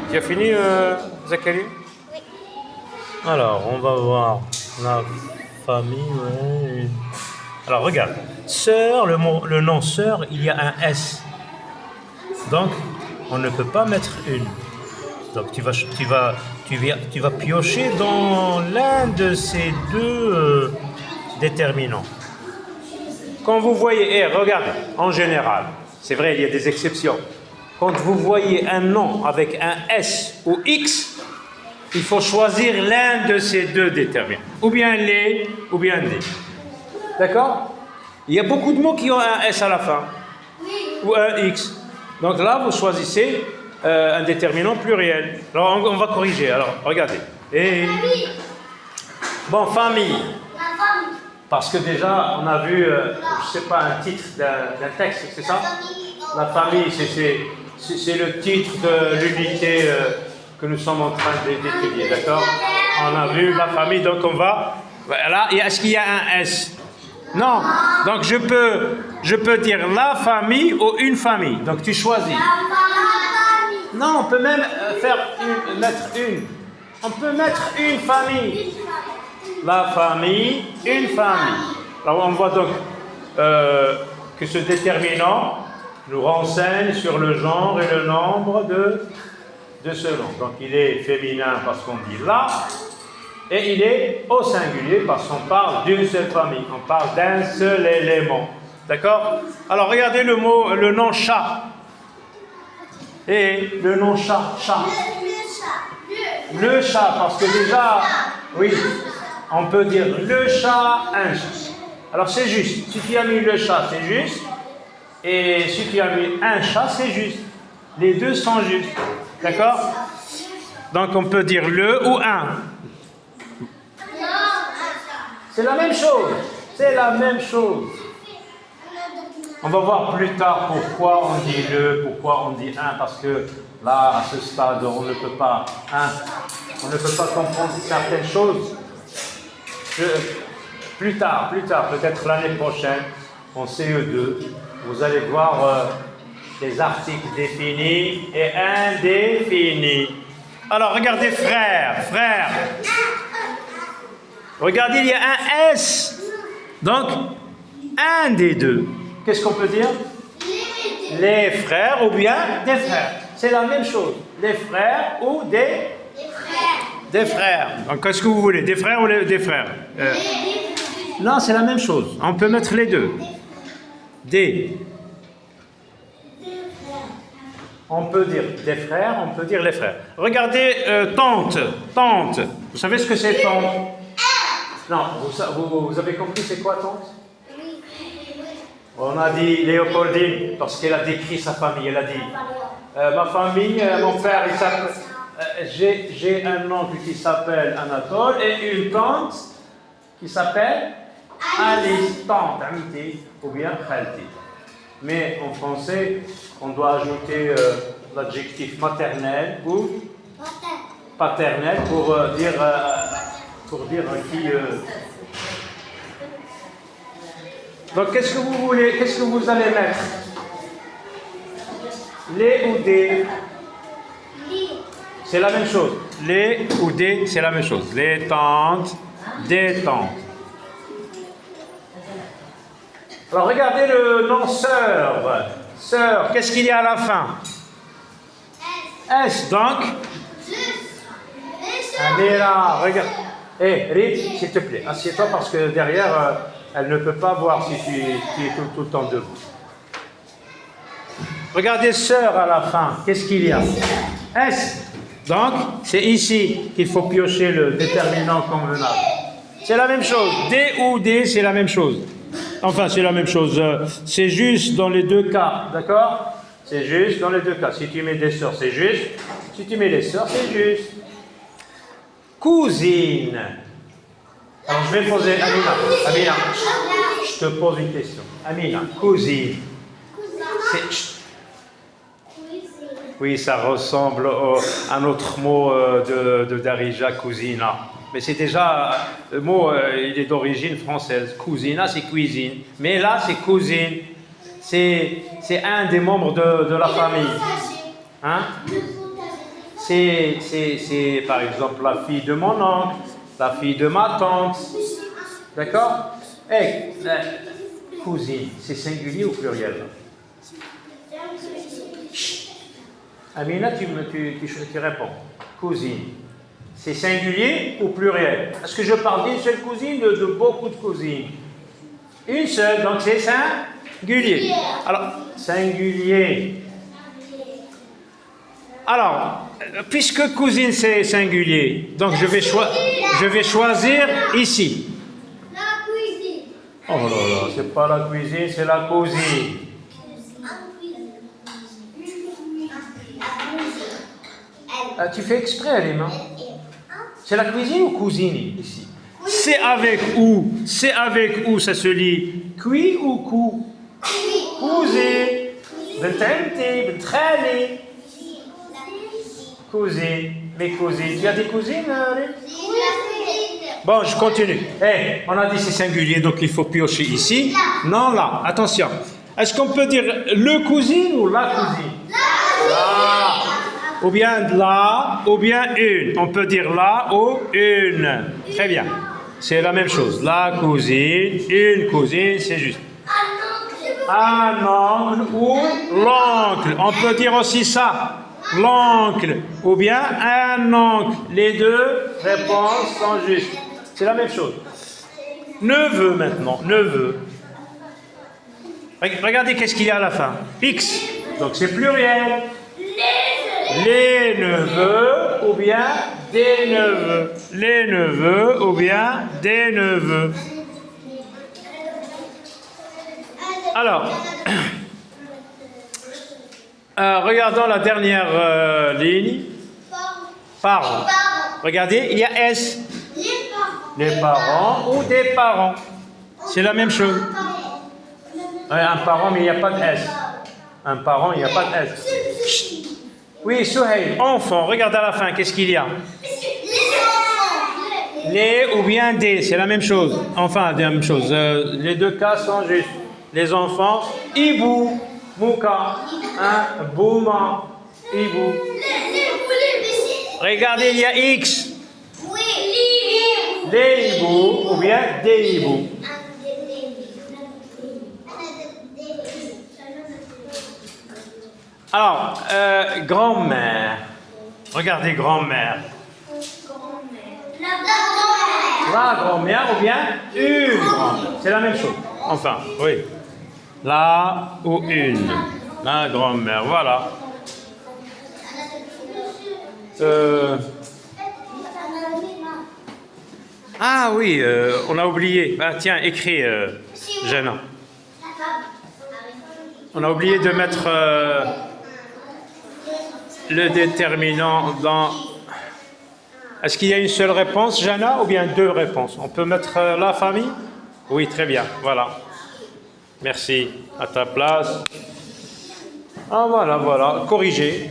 Tu as fini, Zachary? Oui. Alors, on va voir la famille. Ouais. Alors, regarde. Sœur, le nom sœur, il y a un S. Donc, on ne peut pas mettre une. Donc, tu vas piocher dans l'un de ces deux déterminants. Quand vous voyez, regardez, en général, c'est vrai, il y a des exceptions. Quand vous voyez un nom avec un S ou X, il faut choisir l'un de ces deux déterminants. Ou bien les, ou bien des. D'accord? Il y a beaucoup de mots qui ont un S à la fin. Ou un X. Donc là, vous choisissez un déterminant pluriel. Alors, on va corriger. Alors, regardez. Et... Bon, famille. Parce que déjà, on a vu, je ne sais pas, un titre d'un texte, c'est ça? La famille, c'est le titre de l'unité que nous sommes en train d'étudier, d'accord? On a vu la famille, donc on va... Là, est-ce qu'il y a un S? Non. Donc je peux dire la famille ou une famille. Donc tu choisis. Non, on peut même mettre une. On peut mettre une famille. La famille, une famille. Alors on voit donc que ce déterminant nous renseigne sur le genre et le nombre de ce nom. Donc il est féminin parce qu'on dit là, et il est au singulier parce qu'on parle d'une seule famille, on parle d'un seul élément. D'accord? Alors regardez le nom chat. Et le nom chat. Le chat, parce que déjà, oui, on peut dire le chat, un chat. Alors c'est juste, si tu as mis le chat, c'est juste. Et si tu as mis un chat, c'est juste. Les deux sont justes. D'accord? Donc on peut dire le ou un. C'est la même chose. C'est la même chose. On va voir plus tard pourquoi on dit le, pourquoi on dit un, parce que là, à ce stade, on ne peut pas comprendre certaines choses. Plus tard, peut-être l'année prochaine, en CE2, vous allez voir les articles définis et indéfinis. Alors, regardez frère. Regardez, il y a un S. Donc, un des deux. Qu'est-ce qu'on peut dire? Les frères ou bien des frères. C'est la même chose. Les frères ou des frères. Donc, qu'est-ce que vous voulez? Des frères ou des frères? Non, c'est la même chose. On peut mettre les deux. On peut dire des frères, on peut dire les frères. Regardez, tante. Vous savez ce que c'est tante? Non, vous avez compris c'est quoi tante? On a dit Léopoldine, parce qu'elle a décrit sa famille, elle a dit ma famille, mon père, il s'appelle... j'ai un oncle qui s'appelle Anatole et une tante qui s'appelle Alice, tante, amitié, ou bien khalti. Mais en français, on doit ajouter l'adjectif maternel ou paternel pour dire qui... Donc, qu'est-ce que vous voulez? Qu'est-ce que vous allez mettre? Les ou des? C'est la même chose. Les ou des, c'est la même chose. Les tantes, des tantes. Alors, regardez le nom sœur. Sœur, qu'est-ce qu'il y a à la fin? S, donc? Amira, regarde. Rite, s'il te plaît, assieds-toi parce que derrière... elle ne peut pas voir si tu es tout le temps debout. Regardez sœur à la fin. Qu'est-ce qu'il y a? S. Donc, c'est ici qu'il faut piocher le déterminant convenable. C'est la même chose. D ou D, c'est la même chose. Enfin, c'est la même chose. C'est juste dans les deux cas. D'accord? C'est juste dans les deux cas. Si tu mets des sœurs, c'est juste. Si tu mets des sœurs, c'est juste. Cousine. Alors, je vais poser, Amina, je te pose une question. Amina, cousine. Oui, ça ressemble à un autre mot de Darija, cousina. Mais c'est déjà, le mot, il est d'origine française. Cousina, c'est cuisine. Mais là, c'est cousine. C'est un des membres de la famille. Hein? c'est par exemple la fille de mon oncle, la fille de ma tante. D'accord? Cousine, c'est singulier ou pluriel? Chut. Amina, tu réponds. Cousine, c'est singulier ou pluriel? Est-ce que je parle d'une seule cousine ou de beaucoup de cousines? Une seule, donc c'est singulier. Alors, singulier. Alors, puisque cousine c'est singulier, donc je vais choisir ici. La cuisine. Oh là là, c'est pas la cuisine, c'est la cousine. Ah, tu fais exprès, Alim, hein? C'est la cuisine ou cousine ici? C'est avec ou? C'est avec ou ça se lit? Cui ou cou? Cousine. Bententi, bentrali. Cousine. Mes cousines. Tu as des cousines, Alim? Bon, je continue. On a dit c'est singulier, donc il faut piocher ici. Non, là. Attention. Est-ce qu'on peut dire le cousine ou la cousine? La. Ou bien la, ou bien une. On peut dire la ou une. Très bien. C'est la même chose. La cousine, une cousine, c'est juste. Un oncle ou l'oncle. On peut dire aussi ça. L'oncle ou bien un oncle. Les deux réponses sont justes. C'est la même chose. Neveu maintenant. Neveu. Regardez qu'est-ce qu'il y a à la fin. X. Donc c'est pluriel. Les neveux ou bien des neveux. Les neveux ou bien des neveux. Alors, regardons la dernière ligne. Parents. Regardez, il y a S. Les parents ou des parents. C'est la même chose. Un parent, mais il n'y a pas de S. Un parent, il n'y a pas de S. Chut. Oui, Souhail, enfant, regarde à la fin, qu'est-ce qu'il y a? Les ou bien des, c'est la même chose. Enfin, la même chose. Les deux cas sont justes. Les enfants, Ibou, Mouka, Bouma, Ibou. Regardez, il y a X. Les Ibou ou bien des Ibou. Alors, grand-mère. Regardez, grand-mère. La grand-mère ou bien une grand-mère. C'est la même chose. Enfin, oui. La ou une. La grand-mère, voilà. Ah oui, on a oublié. Ah, tiens, écris, Jana. On a oublié de mettre le déterminant dans... Est-ce qu'il y a une seule réponse, Jana, ou bien deux réponses? On peut mettre la famille? Oui, très bien, voilà. Merci, à ta place. Ah voilà, corrigé.